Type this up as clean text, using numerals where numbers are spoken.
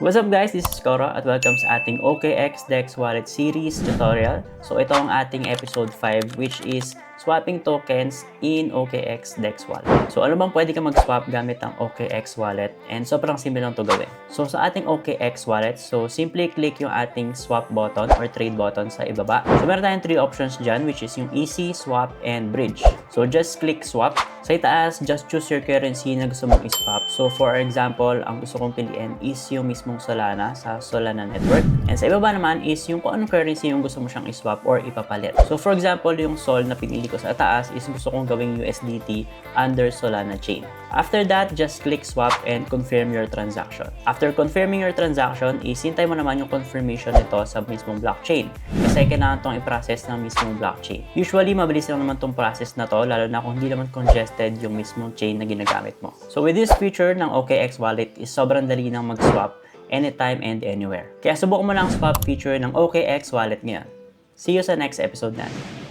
What's up guys, this is Coro at welcome sa ating OKX Dex Wallet Series tutorial. So ito ang ating episode 5 which is swapping tokens in OKX Dex Wallet. So ano bang pwede ka mag-swap gamit ang OKX Wallet, and sobrang simple lang ito gawin. So sa ating OKX Wallet, so simply click yung ating swap button or trade button sa ibaba. So meron tayong 3 options dyan which is yung easy, swap, and bridge. So just click swap. Sa itaas, just choose your currency na gusto mong i-swap. So for example, ang gusto kong piliin is yung mismong Solana sa Solana Network. And sa ibaba naman is yung kung anong currency yung gusto mo siyang i-swap or ipapalit. So for example, yung Sol na pinili ko sa taas is gusto kong gawing USDT under Solana chain. After that, just click swap and confirm your transaction. After confirming your transaction, hintay mo naman yung confirmation nito sa mismong blockchain. Kasi kailangan itong i-process ng mismong blockchain. Usually, mabilis lang naman itong process na to, lalo na kung hindi naman congested yung mismong chain na ginagamit mo. So with this feature ng OKX Wallet is sobrang dali nang mag-swap anytime and anywhere. Kaya subukan mo lang ang swap feature ng OKX Wallet ngayon. See you sa next episode natin.